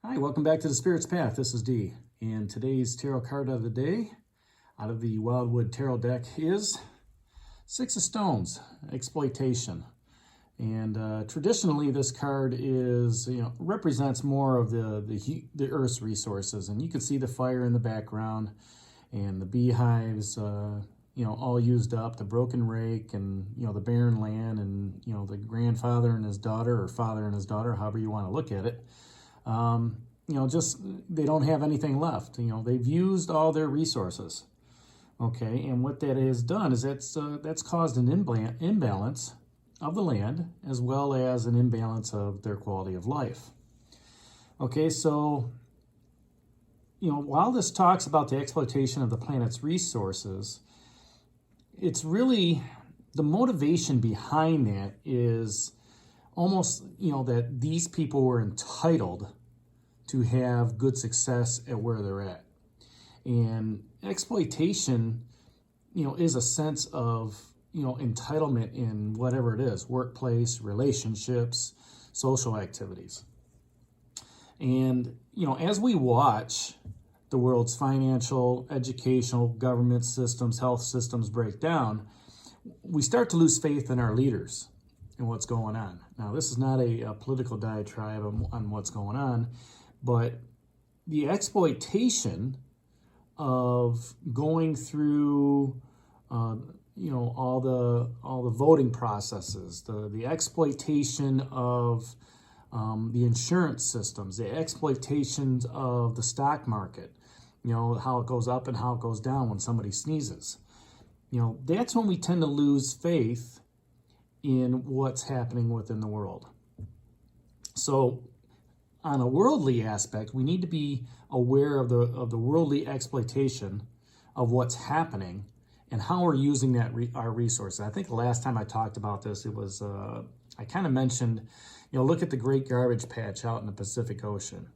Hi, welcome back to the Spirit's Path. This is Dee, and today's tarot card of the day out of the Wildwood Tarot deck is Six of Stones, Exploitation. And traditionally, this card is, represents more of the Earth's resources, and you can see the fire in the background, and the beehives, all used up, the broken rake, and the barren land, and the grandfather and his daughter, or father and his daughter, however you want to look at it. Just they don't have anything left. They've used all their resources. Okay, and what that has done is that's caused an imbalance of the land as well as an imbalance of their quality of life. Okay, so while this talks about the exploitation of the planet's resources, it's really the motivation behind that is almost that these people were entitled to have good success at where they're at. And exploitation, is a sense of, entitlement in whatever it is, workplace, relationships, social activities. And, as we watch the world's financial, educational, government systems, health systems break down, we start to lose faith in our leaders and what's going on. Now, this is not a political diatribe on what's going on, but the exploitation of going through, all the voting processes, the exploitation of the insurance systems, the exploitations of the stock market, how it goes up and how it goes down when somebody sneezes. That's when we tend to lose faith in what's happening within the world. So on a worldly aspect, we need to be aware of the worldly exploitation of what's happening and how we're using our resources. I think the last time I talked about this, it was I kind of mentioned, look at the Great Garbage Patch out in the Pacific Ocean.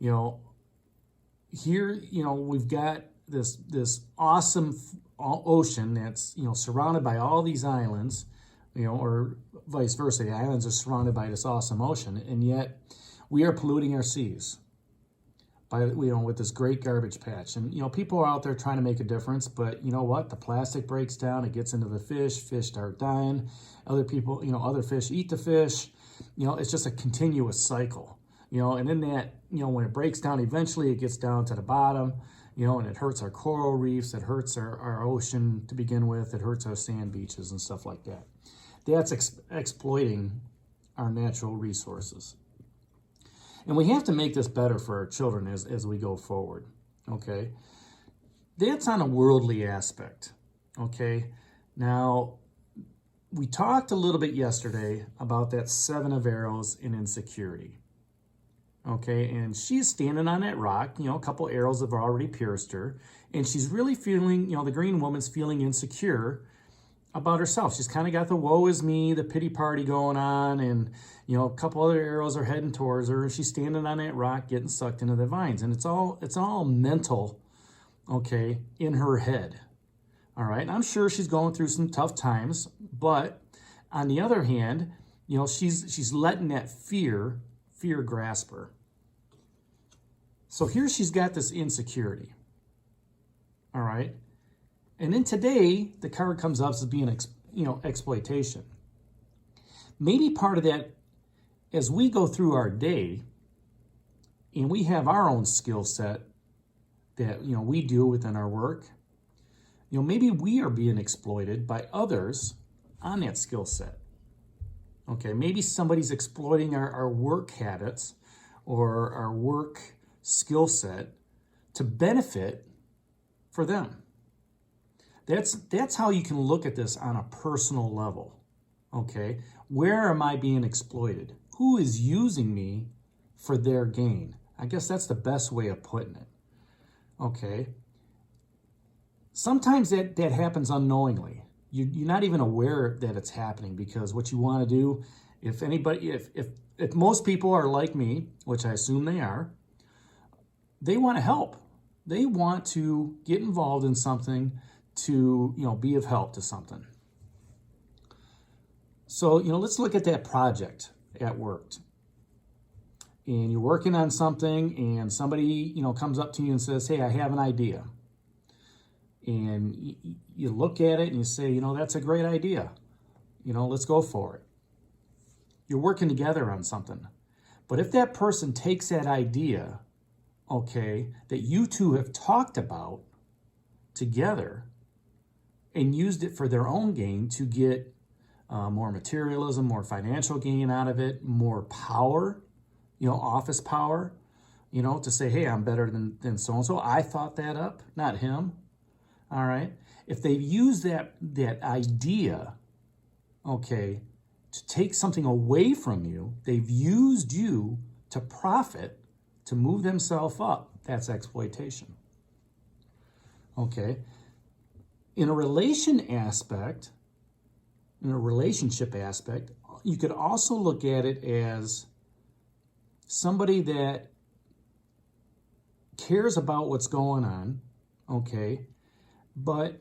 Here, we've got this awesome ocean that's surrounded by all these islands, or vice versa. The islands are surrounded by this awesome ocean, and yet we are polluting our seas by with this great garbage patch. And people are out there trying to make a difference, but you know what? The plastic breaks down, it gets into the fish start dying. Other people, other fish eat the fish. It's just a continuous cycle. And in that, when it breaks down, eventually it gets down to the bottom, and it hurts our coral reefs, it hurts our ocean to begin with, it hurts our sand beaches and stuff like that. That's exploiting our natural resources. And we have to make this better for our children as we go forward, okay? That's on a worldly aspect, okay? Now, we talked a little bit yesterday about that Seven of Arrows in insecurity, okay? And she's standing on that rock, a couple arrows have already pierced her, and she's really feeling, the green woman's feeling insecure about herself. She's kind of got the woe is me, the pity party going on, and a couple other arrows are heading towards her, and she's standing on that rock getting sucked into the vines. And it's all mental, okay, in her head. All right. And I'm sure she's going through some tough times, but on the other hand, she's letting that fear grasp her. So here she's got this insecurity. All right. And then today, the card comes up as being, exploitation. Maybe part of that, as we go through our day, and we have our own skill set that, we do within our work, maybe we are being exploited by others on that skill set. Okay, maybe somebody's exploiting our work habits or our work skill set to benefit for them. That's how you can look at this on a personal level, okay? Where am I being exploited? Who is using me for their gain? I guess that's the best way of putting it, okay? Sometimes that happens unknowingly. You're not even aware that it's happening, because what you want to do, if most people are like me, which I assume they are, they want to help. They want to get involved in something to, be of help to something. So, let's look at that project at work. and you're working on something, and somebody, comes up to you and says, hey, I have an idea. And you look at it and you say, that's a great idea. Let's go for it. You're working together on something. But if that person takes that idea, okay, that you two have talked about together and used it for their own gain to get more materialism, more financial gain out of it, more power, office power, to say, hey, I'm better than so-and-so. I thought that up, not him. All right. If they've used that idea, okay, to take something away from you, they've used you to profit, to move themselves up. That's exploitation. Okay. In a relationship aspect, you could also look at it as somebody that cares about what's going on, okay, but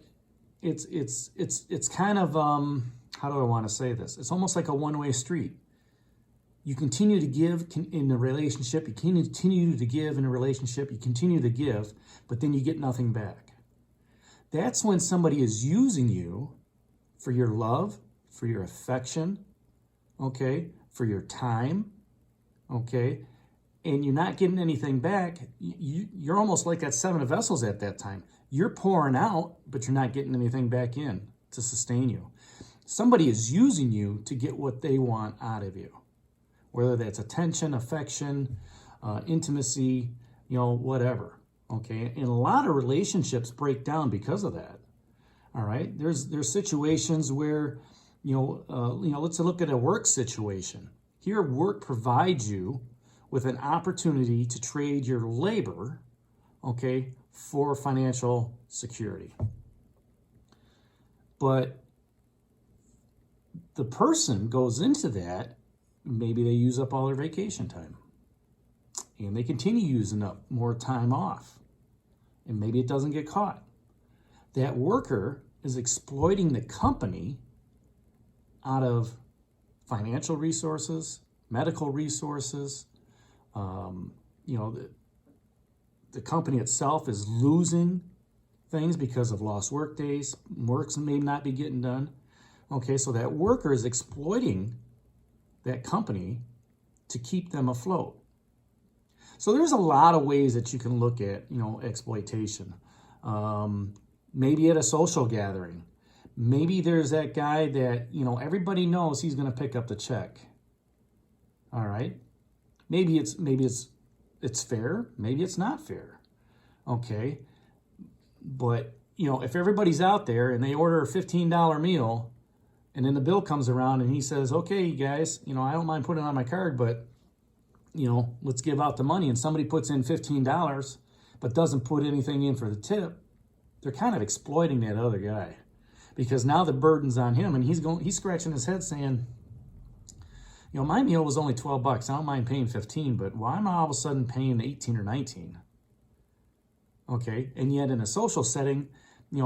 it's kind of how do I want to say this? It's almost like a one-way street. You continue to give in a relationship, you continue to give in a relationship, you continue to give, but then you get nothing back. That's when somebody is using you for your love, for your affection, okay, for your time, okay, and you're not getting anything back. You're almost like that seven of vessels at that time. You're pouring out, but you're not getting anything back in to sustain you. Somebody is using you to get what they want out of you, whether that's attention, affection, intimacy, whatever. Okay, and a lot of relationships break down because of that. All right, there's situations where, let's look at a work situation. Here, work provides you with an opportunity to trade your labor, okay, for financial security. But the person goes into that, maybe they use up all their vacation time. And they continue using up more time off. And maybe it doesn't get caught. That worker is exploiting the company out of financial resources, medical resources. The company itself is losing things because of lost work days. Works may not be getting done. Okay, so that worker is exploiting that company to keep them afloat. So there's a lot of ways that you can look at, exploitation. Maybe at a social gathering. Maybe there's that guy that, everybody knows he's going to pick up the check. All right? Maybe it's fair. Maybe it's not fair. Okay? But, if everybody's out there and they order a $15 meal and then the bill comes around and he says, okay, you guys, I don't mind putting it on my card, but let's give out the money, and somebody puts in $15 but doesn't put anything in for the tip, they're kind of exploiting that other guy, because now the burden's on him, and he's scratching his head saying, my meal was only $12. I don't mind paying 15, but why am I all of a sudden paying 18 or 19? Okay, and yet in a social setting,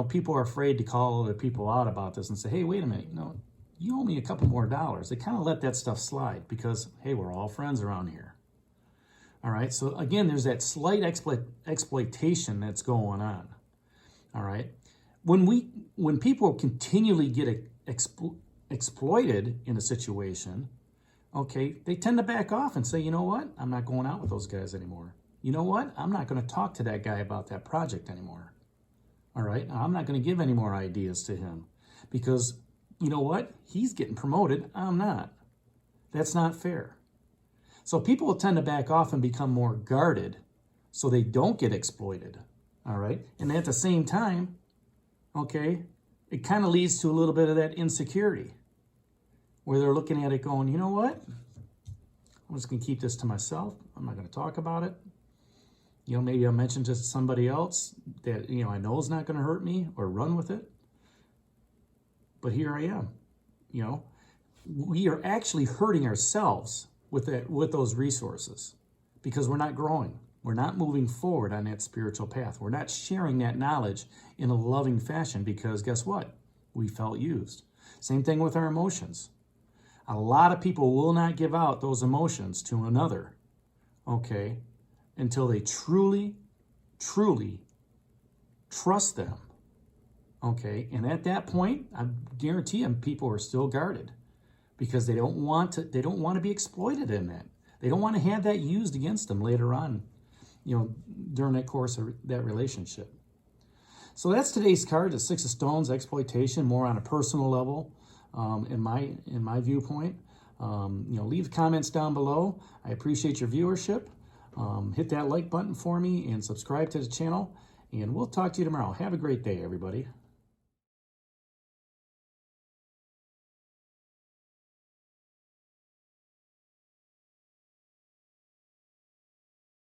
people are afraid to call other people out about this and say, hey, wait a minute, you owe me a couple more dollars. They kind of let that stuff slide because, hey, we're all friends around here. All right, so again, there's that slight exploitation that's going on. All right, when people continually get exploited in a situation, okay, they tend to back off and say, you know what, I'm not going out with those guys anymore. You know what, I'm not going to talk to that guy about that project anymore. All right, I'm not going to give any more ideas to him because, you know what, he's getting promoted, I'm not. That's not fair. So people will tend to back off and become more guarded so they don't get exploited, all right? And at the same time, okay, it kind of leads to a little bit of that insecurity where they're looking at it going, you know what? I'm just going to keep this to myself. I'm not going to talk about it. Maybe I'll mention to somebody else that, I know is not going to hurt me or run with it. But here I am. We are actually hurting ourselves with those resources because we're not growing. We're not moving forward on that spiritual path. We're not sharing that knowledge in a loving fashion because guess what? We felt used. Same thing with our emotions. A lot of people will not give out those emotions to another, okay, until they truly, truly trust them, okay? And at that point, I guarantee them people are still guarded because they don't want to be exploited in that. They don't want to have that used against them later on, during that course of that relationship. So that's today's card, the Six of Stones, exploitation, more on a personal level, in my viewpoint. Leave comments down below. I appreciate your viewership. Hit that like button for me and subscribe to the channel. And we'll talk to you tomorrow. Have a great day, everybody.